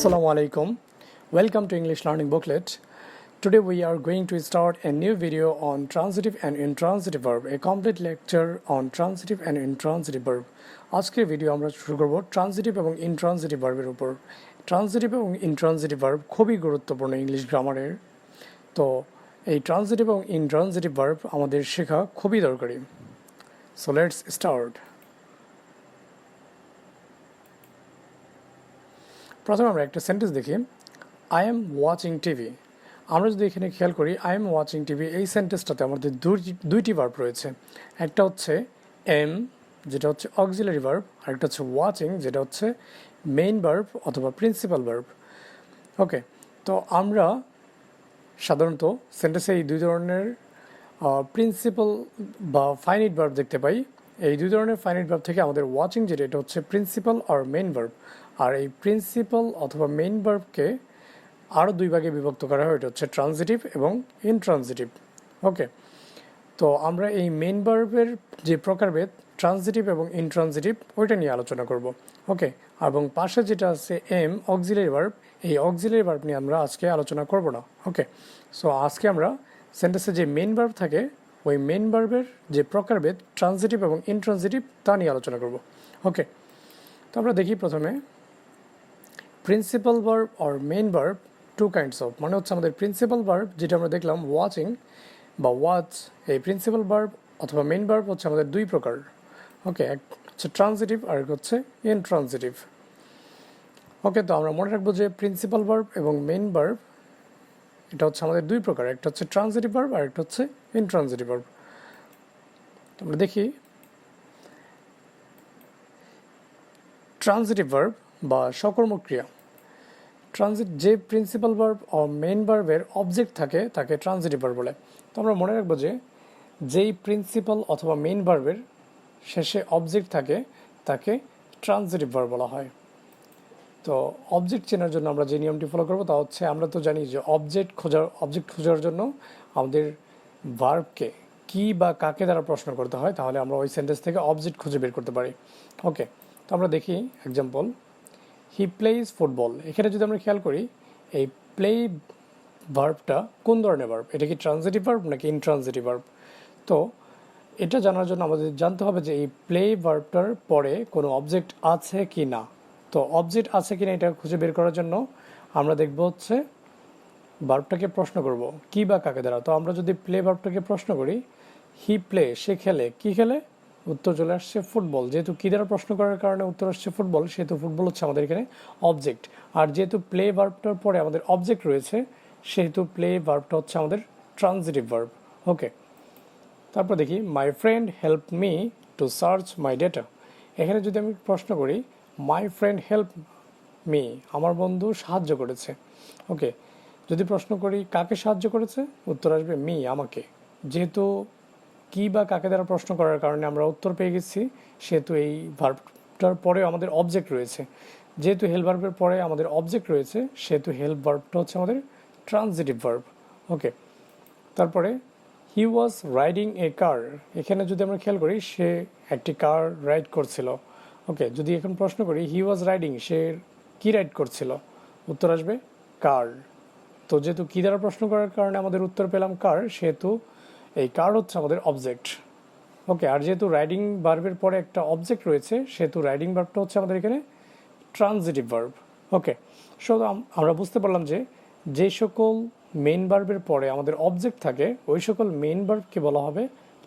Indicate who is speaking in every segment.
Speaker 1: Assalamu alaikum. Welcome to English Learning Booklet. Today we are going to start a new video on transitive and intransitive verb, a complete lecture on transitive and intransitive verb. আজকের video আমরা শুরু করব transitive এবং intransitive ভার্বের উপর। Transitive এবং intransitive verb খুবই গুরুত্বপূর্ণ ইংলিশ গ্রামারের। তো এই ট্রানজিটিভ এবং ইন্ট্রানজিটিভ ভার্ব আমাদের শেখা খুবই দরকারি। So let's start. প্রথমে আমরা একটা সেন্টেন্স দেখি, আই এম ওয়াচিং টিভি। আমরা যদি এখানে খেয়াল করি আই এম ওয়াচিং টিভি, এই সেন্টেন্সটাতে আমাদের দুইটি ভার্ব রয়েছে। একটা হচ্ছে এম, যেটা হচ্ছে অক্সিলারি ভার্ব, আর একটা হচ্ছে ওয়াচিং, যেটা হচ্ছে মেইন ভার্ব অথবা প্রিন্সিপাল ভার্ব। ওকে, তো আমরা সাধারণত সেন্টেন্সে এই দুই ধরনের প্রিন্সিপাল বা ফাইনিট ভার্ব দেখতে পাই। এই দুই ধরনের ফাইনিট ভার্ব থেকে আমাদের ওয়াচিং যেটা, এটা হচ্ছে প্রিন্সিপাল আর মেইন ভার্ব। আর এই প্রিন্সিপাল অথবা মেইন ভার্বকে আরও দুই ভাগে বিভক্ত করা হয়, এটা হচ্ছে ট্রানজিটিভ এবং ইনট্রানজিটিভ। ওকে, তো আমরা এই মেইন ভার্বের যে প্রকারভেদ ট্রানজিটিভ এবং ইনট্রানজিটিভ ওইটা নিয়ে আলোচনা করব। ওকে, এবং পাশে যেটা আছে এম অক্সিলারি ভার্ব, এই অক্সিলারি ভার্ব নিয়ে আমরা আজকে আলোচনা করব না। ওকে, সো আজকে আমরা সেন্টেন্সে যে মেইন ভার্ব থাকে ওই মেইন ভার্বের যে প্রকারভেদ ট্রানজিটিভ এবং ইনট্রানজিটিভ তা নিয়ে আলোচনা করব। ওকে, তো আমরা দেখি প্রথমে প্রিন্সিপাল ভার্ব আর main verb two kinds of, মানে হচ্ছে আমাদের প্রিন্সিপাল ভার্ব যেটা আমরা দেখলাম ওয়াচিং বা ওয়াচ, এই প্রিন্সিপাল ভার্ব অথবা মেইন ভার্ব হচ্ছে আমাদের দুই প্রকার। ওকে, এক হচ্ছে ট্রানজিটিভ আর এক হচ্ছে ইনট্রানজিটিভ। ওকে, তো আমরা মনে রাখবো যে প্রিন্সিপাল ভার্ব এবং মেইন ভার্ব এটা হচ্ছে আমাদের দুই প্রকার, একটা হচ্ছে ট্রানজিটিভ ভার্ব আর একটা হচ্ছে ইনট্রানজিটিভ ভার্ব। আমরা দেখি ট্রানজিটিভ ভার্ব বা সকর্মক্রিয়া। যে প্রিন্সিপাল ভার্ব ও মেইন ভার্বের অবজেক্ট থাকে তাকে ট্রানজিটিভ ভার্ব বলে। তো আমরা মনে রাখবো যে যেই প্রিন্সিপাল অথবা মেইন ভার্বের শেষে অবজেক্ট থাকে তাকে ট্রানজিটিভ ভার্ব বলা হয়। তো অবজেক্ট চেনার জন্য আমরা যে নিয়মটি ফলো করবো তা হচ্ছে, আমরা তো জানি যে অবজেক্ট খোঁজার জন্য আমাদের ভার্বকে কি বা কাকে দ্বারা প্রশ্ন করতে হয়, তাহলে আমরা ওই সেন্টেন্স থেকে অবজেক্ট খুঁজে বের করতে পারি। ওকে, তো আমরা দেখি এক্সাম্পল, হি প্লেইজ ফুটবল। এখানে যদি আমরা খেয়াল করি এই প্লে ভার্বটা কোন ধরনের ভার্ব, এটা কি ট্রানজিটিভ ভার্ব নাকি ইনট্রানজিটিভ ভার্ব? তো এটা জানার জন্য আমাদের জানতে হবে যে এই প্লে ভার্বটার পরে কোনো অবজেক্ট আছে কি না। তো অবজেক্ট আছে কি না এটা খুঁজে বের করার জন্য আমরা দেখব হচ্ছে ভার্বটাকে প্রশ্ন করব কি বা কাকে দ্বারা। তো আমরা যদি প্লে ভার্বটাকে প্রশ্ন করি, হি প্লে, সে খেলে, কি খেলে? উত্তর চলে আসছে ফুটবল। যেহেতু কি দ্বারা প্রশ্ন করার কারণে উত্তর আসছে ফুটবল, সেহেতু ফুটবল হচ্ছে আমাদের এখানে অবজেক্ট। আর যেহেতু প্লে ভার্বটার পরে আমাদের অবজেক্ট রয়েছে, সেহেতু প্লে ভার্বটা হচ্ছে আমাদের ট্রানজিটিভ ভার্ব। ওকে, তারপর দেখি my friend help me to search my data. এখানে যদি আমি প্রশ্ন করি মাই ফ্রেন্ড হেল্প মি, আমার বন্ধু সাহায্য করেছে। ওকে, যদি প্রশ্ন করি কাকে সাহায্য করেছে, উত্তর আসবে মি, আমাকে। যেহেতু কি বা কাকে দ্বারা প্রশ্ন করার কারণে আমরা উত্তর পেয়ে গেছি, সেহেতু এই ভার্বটার পরে আমাদের অবজেক্ট রয়েছে। যেহেতু হেল্প ভার্বের পরে আমাদের অবজেক্ট রয়েছে, সেহেতু হেল্প ভার্বটা হচ্ছে আমাদের ট্রানজিটিভ ভার্ব। ওকে, তারপরে হি ওয়াজ রাইডিং এ কার। এখানে যদি আমরা খেয়াল করি সে একটি কার রাইড করছিল। ওকে, যদি এখন প্রশ্ন করি হি ওয়াজ রাইডিং, সে কি রাইড করছিল, উত্তর আসবে কার। তো যেহেতু কি দ্বারা প্রশ্ন করার কারণে আমাদের উত্তর পেলাম কার, সেহেতু এই কার হচ্ছে আমাদের অবজেক্ট। ওকে, আর যেহেতু রাইডিং ভার্বের পরে একটা অবজেক্ট রয়েছে, সেহেতু রাইডিং ভার্বটা হচ্ছে আমাদের এখানে ট্রানজিটিভ ভার্ব। ওকে, সো আমরা বুঝতে পারলাম যে যে সকল মেইন ভার্বের পরে আমাদের অবজেক্ট থাকে ওই সকল মেইন ভার্বকে বলা হবে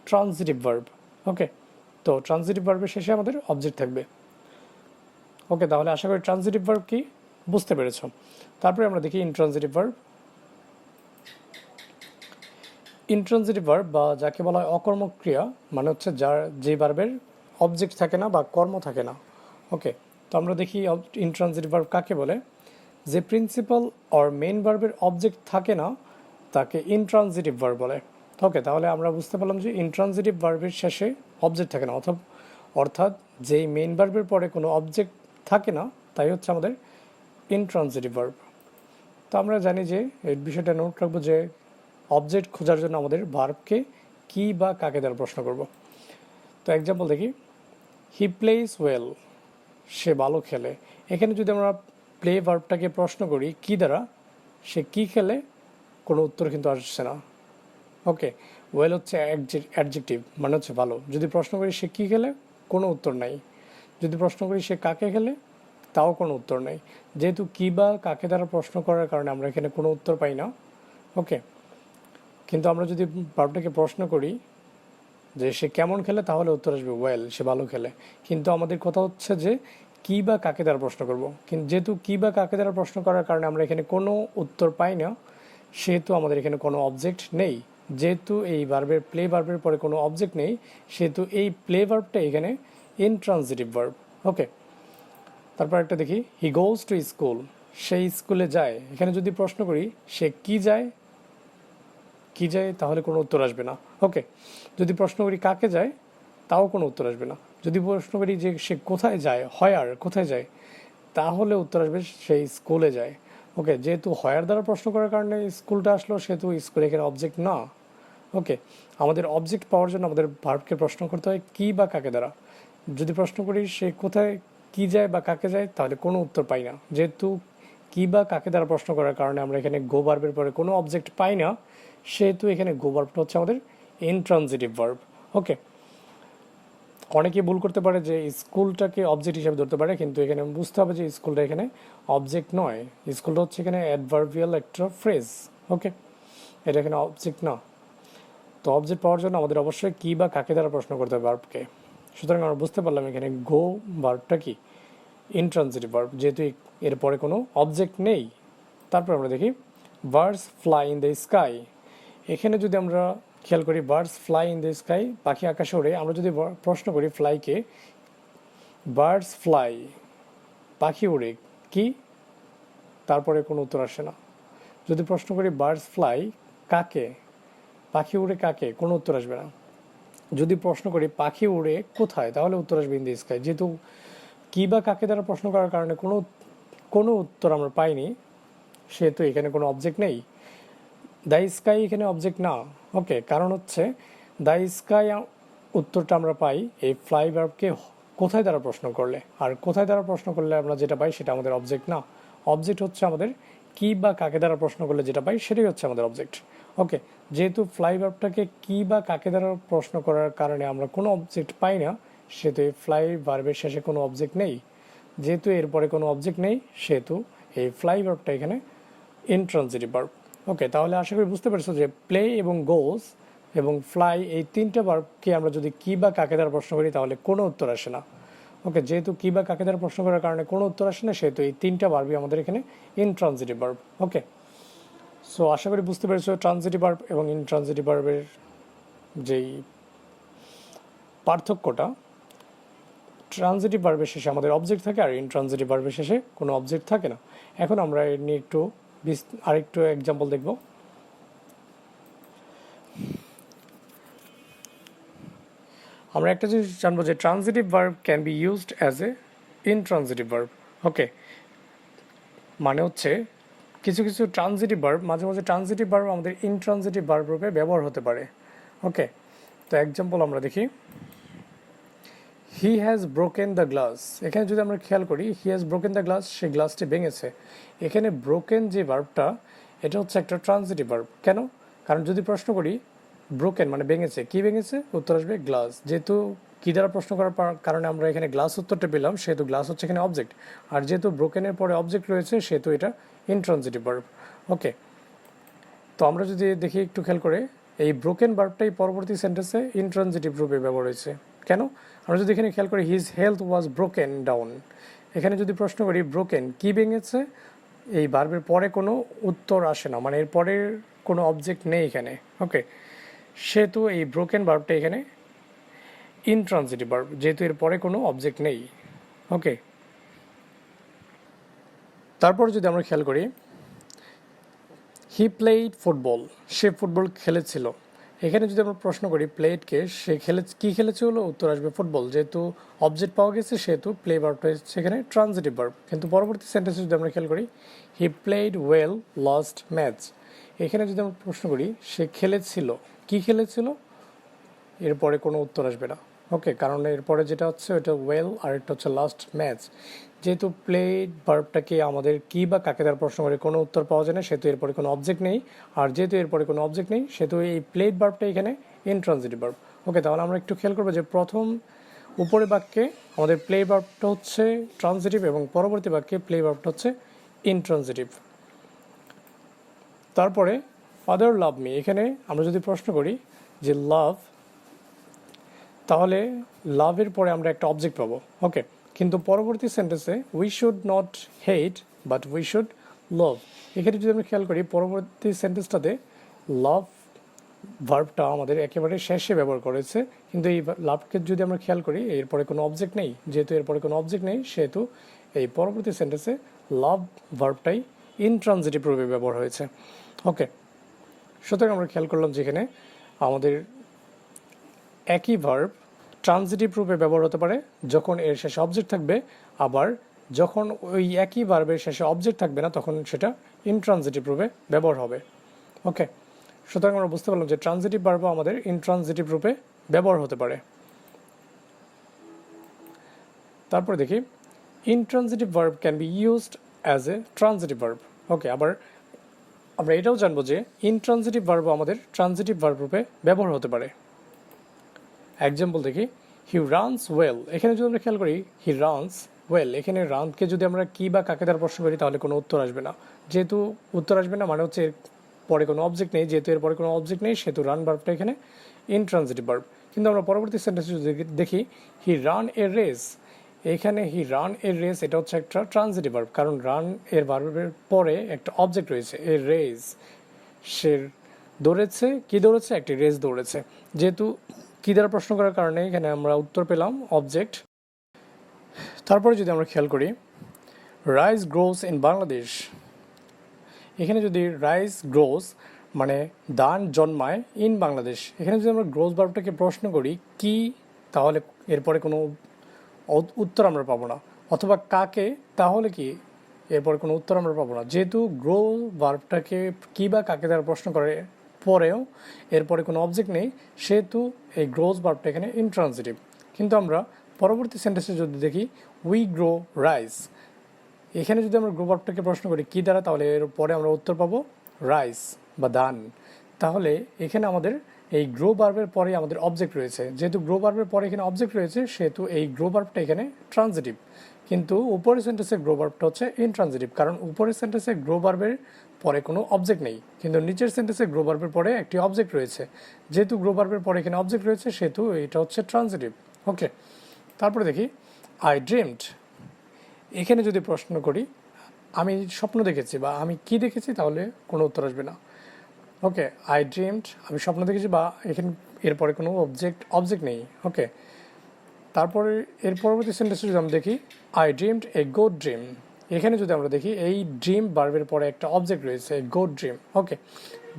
Speaker 1: ট্রানজিটিভ ভার্ব। ওকে, তো ট্রানজিটিভ ভার্বের শেষে আমাদের অবজেক্ট থাকবে। ওকে, তাহলে আশা করি ট্রানজিটিভ ভার্ব কি বুঝতে পেরেছ। তারপরে আমরা দেখি ইনট্রানজিটিভ ভার্ব। ইনট্রানজিটিভ ভার্ব বা যাকে বলা হয় অকর্মক ক্রিয়া, মানে হচ্ছে যে ভার্বের অবজেক্ট থাকে না বা কর্ম থাকে না। ওকে, তো আমরা দেখি ইনট্রানজিটিভ ভার্ব কাকে বলে। যে প্রিন্সিপাল আর মেইন ভার্বের অবজেক্ট থাকে না তাকে ইনট্রানজিটিভ ভার্ব বলে। ওকে, তাহলে আমরা বুঝতে পারলাম যে ইনট্রানজিটিভ ভার্বের শেষে অবজেক্ট থাকে না, অর্থাৎ যেই মেইন ভার্বের পরে কোনো অবজেক্ট থাকে না তাই হচ্ছে আমাদের ইনট্রানজিটিভ ভার্ব। তো আমরা জানি যে এই বিষয়টা নোট রাখবো যে অবজেক্ট খোঁজার জন্য আমাদের ভার্বকে কি বা কাকে দ্বারা প্রশ্ন করব। তো এক্সাম্পল দেখি, হি প্লেইজ ওয়েল, সে ভালো খেলে। এখানে যদি আমরা প্লে ভার্বটাকে প্রশ্ন করি কি দ্বারা, সে কি খেলে, কোনো উত্তর কিন্তু আসছে না। ওকে, ওয়েল হচ্ছে অ্যাডজেক্টিভ, মানে হচ্ছে ভালো। যদি প্রশ্ন করি সে কি খেলে, কোনো উত্তর নাই। যদি প্রশ্ন করি সে কাকে খেলে, তাও কোনো উত্তর নেই। যেহেতু কি বা কাকে দ্বারা প্রশ্ন করার কারণে আমরা এখানে কোনো উত্তর পাই না। ওকে, কিন্তু আমরা যদি ভার্বটাকে প্রশ্ন করি যে সে কেমন খেলে, তাহলে উত্তর আসবে ওয়েল, সে ভালো খেলে। কিন্তু আমাদের কথা হচ্ছে যে কি বা কাকে দ্বারা প্রশ্ন করব, কিন্তু যেহেতু কি বা কাকে দ্বারা প্রশ্ন করার কারণে আমরা এখানে কোনো উত্তর পাই না, সেহেতু আমাদের এখানে কোনো অবজেক্ট নেই। যেহেতু এই ভার্বের প্লে ভার্বের পরে কোনো অবজেক্ট নেই, সেহেতু এই প্লে ভার্বটা এখানে ইনট্রান্সিটিভ ভার্ব। ওকে, তারপর একটা দেখি, হি গোজ টু স্কুল, সে স্কুলে যায়। এখানে যদি প্রশ্ন করি সে কি যায়, কি যায়, তাহলে কোনো উত্তর আসবে না। ওকে, যদি প্রশ্ন করি কাকে যায়, তাও কোনো উত্তর আসবে না। যদি প্রশ্ন করি যে সে কোথায় যায়, হয়ার, কোথায় যায়, তাহলে উত্তর আসবে সে স্কুলে যায়। ওকে, যেহেতু হয়ার দ্বারা প্রশ্ন করার কারণে স্কুলটা আসলো, সেহেতু স্কুল এখানে অবজেক্ট না। ওকে, আমাদের অবজেক্ট পাওয়ার জন্য আমাদের ভার্বকে প্রশ্ন করতে হয় কি বা কাকে দ্বারা। যদি প্রশ্ন করি সে কোথায় কি যায় বা কাকে যায়, তাহলে কোনো উত্তর পাই না। যেহেতু কি বা কাকে দ্বারা প্রশ্ন করার কারণে আমরা এখানে গো ভার্বের পরে কোনো অবজেক্ট পাই না, সেহেতু এখানে গো ভার্বটা হচ্ছে আমাদের ইনট্রানজিটিভ ভার্ব। ওকে, অনেকে ভুল করতে পারে যে স্কুলটাকে অবজেক্ট হিসেবে ধরতে পারে, কিন্তু এখানে বুঝতে হবে যে স্কুলটা এখানে অবজেক্ট নয়। স্কুলটা হচ্ছে এখানে অ্যাডভার্বিয়াল একটা ফ্রেজ। ওকে, এটা এখানে অবজেক্ট না। তো অবজেক্ট পাওয়ার জন্য আমাদের অবশ্যই কি বা কাকে দ্বারা প্রশ্ন করতে হবে ভার্বকে। সুতরাং আমরা বুঝতে পারলাম এখানে গো ভার্বটা কি ইনট্রানজিটিভ ভার্ব, যেহেতু এর পরে কোনো অবজেক্ট নেই। তারপর আমরা দেখি birds fly in the sky. এখানে যদি আমরা খেয়াল করি birds fly in the sky, পাখি আকাশে ওড়ে। আমরা যদি প্রশ্ন করি ফ্লাইকে, বার্ডস ফ্লাই, পাখি উড়ে কি, তারপরে কোনো উত্তর আসে না। যদি প্রশ্ন করি বার্ডস ফ্লাই কাকে, পাখি উড়ে কাকে, কোনো উত্তর আসবে না। যদি প্রশ্ন করি পাখি উড়ে কোথায়, তাহলে উত্তর আসবে ইন দ্য স্কাই। যেহেতু কি বা কাকে দ্বারা প্রশ্ন করার কারণে কোনো কোনো উত্তর আমরা পাইনি, সেহেতু এখানে কোনো অবজেক্ট নেই। দ্য স্কাই এখানে অবজেক্ট না। ওকে, কারণ হচ্ছে দ্য স্কাই উত্তরটা আমরা পাই এই ফ্লাই ভার্বকে কোথায় দ্বারা প্রশ্ন করলে, আর কোথায় দ্বারা প্রশ্ন করলে আমরা যেটা পাই সেটা আমাদের অবজেক্ট না। অবজেক্ট হচ্ছে আমাদের কি বা কাকে দ্বারা প্রশ্ন করলে যেটা পাই সেটাই হচ্ছে আমাদের অবজেক্ট। ওকে, যেহেতু ফ্লাই ভার্বটাকে কি বা কাকে দ্বারা প্রশ্ন করার কারণে আমরা কোনো অবজেক্ট পাই না, সেহেতু এই ফ্লাই ভার্বের শেষে কোনো অবজেক্ট নেই। যেহেতু এরপরে কোনো অবজেক্ট নেই, সেহেতু এই ফ্লাই ভার্বটা এখানে ইনট্রানজিটিভ ভার্ব। ওকে, তাহলে আশা করি বুঝতে পারছো যে প্লে এবং গোজ এবং ফ্লাই এই তিনটা ভার্বকে আমরা যদি কি বা কাকে দ্বারা প্রশ্ন করি, তাহলে কোনো উত্তর আসে না। ওকে, যেহেতু কি বা কাকে দ্বারা প্রশ্ন করার কারণে কোনো উত্তর আসে না, সেহেতু এই তিনটা ভার্বই আমাদের এখানে ইনট্রানজিটিভ ভার্ব। ওকে, সো আশা করি বুঝতে পেরেছো ট্রানজিটিভ ভার্ব এবং ইনট্রানজিটিভ ভার্বের যেই পার্থক্যটা। ট্রানজিটিভ ভার্বের শেষে আমাদের অবজেক্ট থাকে, আর ইনট্রানজিটিভ ভার্বের শেষে কোনো অবজেক্ট থাকে না। এখন আমরা এর নিয়ে আরেকটু এক্সাম্পল দেখব। আমরা একটা জিনিস জানবো যে transitive verb can be used as a intransitive verb. Okay, মানে হচ্ছে কিছু কিছু ট্রানজিটিভ ভার্ব, মাঝে মাঝে ট্রানজিটিভ ভার্ব আমাদের ইনট্রানজিটিভ ভার্ব রূপে ব্যবহার হতে পারে। ওকে, তো এক্সাম্পল আমরা দেখি, he has broken the glass. এখানে যদি আমরা খেয়াল করি he has broken the glass, সে গ্লাসটি ভেঙেছে। এখানে ব্রোকেন যে ভার্বটা, এটা হচ্ছে একটা ট্রানজিটিভ ভার্ব। কেন? কারণ যদি প্রশ্ন করি ব্রোকেন মানে ভেঙেছে, কি ভেঙেছে, উত্তর আসবে গ্লাস। যেহেতু কি দ্বারা প্রশ্ন করার কারণে আমরা এখানে গ্লাস উত্তরটা পেলাম, সেহেতু গ্লাস হচ্ছে এখানে অবজেক্ট। আর যেহেতু ব্রোকেনের পরে অবজেক্ট রয়েছে, সেহেতু এটা ইনট্রানজিটিভ ভার্ব। ওকে, তো আমরা যদি দেখি একটু খেয়াল করে, এই ব্রোকেন ভার্বটাই পরবর্তী সেন্টেন্সে ইনট্রানজিটিভ রূপে ব্যবহার হয়েছে। কেন? আমরা যদি এখানে খেয়াল করি his health was broken down. এখানে যদি প্রশ্ন করি ব্রোকেন কি ভেঙেছে, এই ভার্বের পরে কোনো উত্তর আসে না, মানে এর পরের কোনো অবজেক্ট নেই এখানে। ওকে, সেহেতু এই ব্রোকেন ভার্বটা এখানে ইনট্রানজিটিভ ভার্ব, যেহেতু এর পরে কোনো অবজেক্ট নেই। ওকে, তারপর যদি আমরা খেয়াল করি হি প্লেইড ফুটবল, সে ফুটবল খেলেছিল। এখানে যদি আমরা প্রশ্ন করি প্লেডকে সে কি খেলেছিল, উত্তর আসবে ফুটবল। যেহেতু অবজেক্ট পাওয়া গেছে, সেহেতু প্লে ভার্বটা হচ্ছে এখানে ট্রানজিটিভ ভার্ব। কিন্তু পরবর্তী সেন্টেন্সে যদি আমরা খেয়াল করি হি প্লেইড ওয়েল লস্ট ম্যাচ। এখানে যদি আমরা প্রশ্ন করি সে খেলেছিল, কি খেলেছিল, এরপরে কোনো উত্তর আসবে না। ওকে, কারণ এরপরে যেটা হচ্ছে ওটা ওয়েল আর একটা হচ্ছে লাস্ট ম্যাচ। যেহেতু প্লেড ভার্বটাকে আমাদের কি বা কাকে দ্বারা প্রশ্ন করে কোনো উত্তর পাওয়া যায় না, সেহেতু এরপরে কোনো অবজেক্ট নেই। আর যেহেতু এরপরে কোনো অবজেক্ট নেই, সেহেতু এই প্লেড ভার্বটা এখানে ইনট্রানজিটিভ ভার্ব। ওকে, তাহলে আমরা একটু খেয়াল করবো যে প্রথম উপরে বাক্যে আমাদের প্লে ভার্বটা হচ্ছে ট্রানজিটিভ এবং পরবর্তী বাক্যে প্লে ভার্বটা হচ্ছে ইনট্রানজিটিভ। তারপরে ফাদার লাভ মি, এখানে আমরা যদি প্রশ্ন করি যে লাভ, তাহলে লাভের পরে আমরা একটা অবজেক্ট পাবো। ওকে, কিন্তু পরবর্তী সেন্টেন্সে we should not hate but we should love, এখানে যদি আমরা খেয়াল করি পরবর্তী সেন্টেন্সটাতে লাভ ভার্বটা আমাদের একেবারে শেষে ব্যবহার করেছে, কিন্তু এই লাভকে যদি আমরা খেয়াল করি এরপরে কোনো অবজেক্ট নেই। যেহেতু এরপরে কোনো অবজেক্ট নেই, সেহেতু এই পরবর্তী সেন্টেন্সে লাভ ভার্বটাই ইনট্রানজিটিভ রূপে ব্যবহার হয়েছে। ওকে, সুতরাং আমরা খেয়াল করলাম যেখানে আমাদের একই ভার্ব ট্রানজিটিভ রূপে ব্যবহার হতে পারে যখন এর শেষে অবজেক্ট থাকবে, আবার যখন ওই একই ভার্বের শেষে অবজেক্ট থাকবে না তখন সেটা ইনট্রানজিটিভ রূপে ব্যবহার হবে। ওকে, সুতরাং আমরা বুঝতে পারলাম যে ট্রানজিটিভ ভার্বও আমাদের ইনট্রানজিটিভ রূপে ব্যবহার হতে পারে। তারপরে দেখি intransitive verb can be used as a transitive verb. Okay, আবার আমরা এটাও জানবো যে ইনট্রানজিটিভ ভার্বও আমাদের ট্রানজিটিভ ভার্ব রূপে ব্যবহার হতে পারে। এক্সাম্পল দেখি, হি রানস ওয়েল, এখানে যদি আমরা খেয়াল করি হি রানস ওয়েল, এখানে রানকে যদি আমরা কি বা কাকে দ্বারা প্রশ্ন করি তাহলে কোনো উত্তর আসবে না। যেহেতু উত্তর আসবে না মানে হচ্ছে এর পরে কোনো অবজেক্ট নেই, যেহেতু এর পরে কোনো অবজেক্ট নেই সেহেতু রান ভার্বটা এখানে ইনট্রানজিটিভ ভার্ব। কিন্তু আমরা পরবর্তী সেন্টেন্সে যদি দেখি হি রান এ রেস, এখানে হি রান এ রেস, এটা হচ্ছে একটা ট্রানজিটিভ ভার্ব, কারণ রান এর ভার্বের পরে একটা অবজেক্ট রয়েছে এ রেস, সে দৌড়েছে, কি দৌড়েছে, একটি রেস দৌড়েছে। যেহেতু কি দ্বারা প্রশ্ন করার কারণে এখানে আমরা উত্তর পেলাম অবজেক্ট। তারপরে যদি আমরা খেয়াল করি রাইস গ্রোস ইন বাংলাদেশ, এখানে যদি রাইস গ্রোস মানে ধান জন্মায় ইন বাংলাদেশ, এখানে যদি আমরা গ্রোস ভার্বটাকে প্রশ্ন করি কি, তাহলে এরপরে কোনো উত্তর আমরা পাবো না, অথবা কাকে, তাহলে কি এরপরে কোনো উত্তর আমরা পাবো না। যেহেতু গ্রো ভার্বটাকে কি বা কাকে দ্বারা প্রশ্ন করে পরেও এরপরে কোনো অবজেক্ট নেই, সেহেতু এই গ্রোস ভার্বটা এখানে ইনট্রানজিটিভ। কিন্তু আমরা পরবর্তী সেন্টেন্সে যদি দেখি উই গ্রো রাইস, এখানে যদি আমরা গ্রো ভার্বটাকে প্রশ্ন করি কি দ্বারা, তাহলে এর পরে আমরা উত্তর পাবো রাইস বা ধান। তাহলে এখানে আমাদের এই গ্রো ভার্বের পরে আমাদের অবজেক্ট রয়েছে, যেহেতু গ্রো ভার্বের পরে এখানে অবজেক্ট রয়েছে সেহেতু এই গ্রো ভার্বটা এখানে ট্রানজিটিভ। কিন্তু উপরের সেন্টেন্সে গ্রো ভার্বটা হচ্ছে ইনট্রানজিটিভ, কারণ উপরের সেন্টেন্সে গ্রো ভার্বের পরে কোনো অবজেক্ট নেই, কিন্তু নিচের সেন্টেন্সে গ্রো ভার্বের পরে একটি অবজেক্ট রয়েছে। যেহেতু গ্রো ভার্বের পরে এখানে অবজেক্ট রয়েছে সেহেতু এটা হচ্ছে ট্রানজিটিভ। ওকে, তারপরে দেখি আই ড্রিমড, এখানে যদি প্রশ্ন করি আমি স্বপ্ন দেখেছি বা আমি কি দেখেছি, তাহলে কোনো উত্তর আসবে না। ওকে, আই ড্রিমড, আমি স্বপ্ন দেখেছি, বা এখানে এরপরে কোনো অবজেক্ট নেই। ওকে, তারপরে এর পরবর্তী সেন্টেন্সে যদি আমরা দেখি I dreamed a good dream, এখানে যদি আমরা দেখি এই ড্রিম ভার্বের পরে একটা অবজেক্ট রয়েছে গুড ড্রিম। ওকে,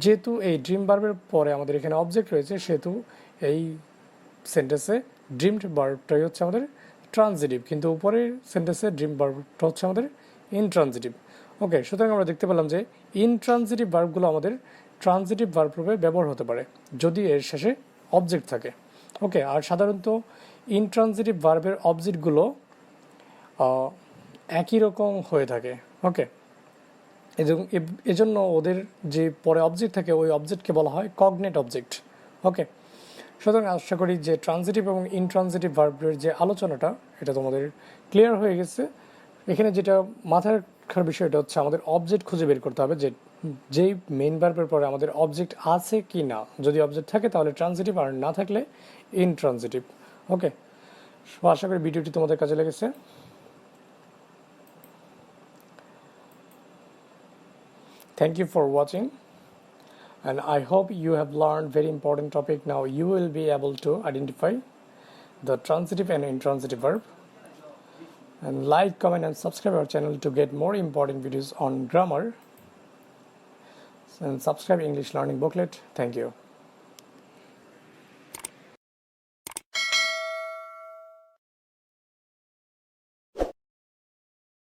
Speaker 1: যেহেতু এই ড্রিম ভার্বের পরে আমাদের এখানে অবজেক্ট রয়েছে সেহেতু এই সেন্টেন্সে ড্রিমড ভার্বটাই হচ্ছে আমাদের ট্রানজিটিভ, কিন্তু উপরের সেন্টেন্সে ড্রিম ভার্বটা হচ্ছে আমাদের ইনট্রানজিটিভ। ওকে, সুতরাং আমরা দেখতে পেলাম যে ইনট্রানজিটিভ ভার্বগুলো আমাদের ট্রানজিটিভ ভার্ব রূপে ব্যবহার হতে পারে যদি এর শেষে অবজেক্ট থাকে। ওকে, আর সাধারণত ইনট্রানজিটিভ ভার্বের অবজেক্টগুলো একই রকম হয়ে থাকে। ওকে, এজন্য ওদের যে পরে অবজেক্ট থাকে ওই অবজেক্টকে বলা হয় কগনেট অবজেক্ট। ওকে, সুতরাং আশা করি যে ট্রানজিটিভ এবং ইনট্রানজিটিভ ভার্বের যে আলোচনাটা এটা তোমাদের ক্লিয়ার হয়ে গেছে। এখানে যেটা মাথায় রাখার বিষয়টা হচ্ছে আমাদের অবজেক্ট খুঁজে বের করতে হবে, যে যেই মেইন ভার্বের পরে আমাদের অবজেক্ট আছে কি না। যদি অবজেক্ট থাকে তাহলে ট্রানজিটিভ, আর না থাকলে ইনট্রানজিটিভ। ওকে, আশা করি ভিডিওটি তোমাদের কাজে লেগেছে। Thank you for watching, and I hope you have learned very important topic. Now you will be able to identify the transitive and intransitive verb. And like, comment and subscribe our channel to get more important videos on grammar, and subscribe English learning booklet. Thank you.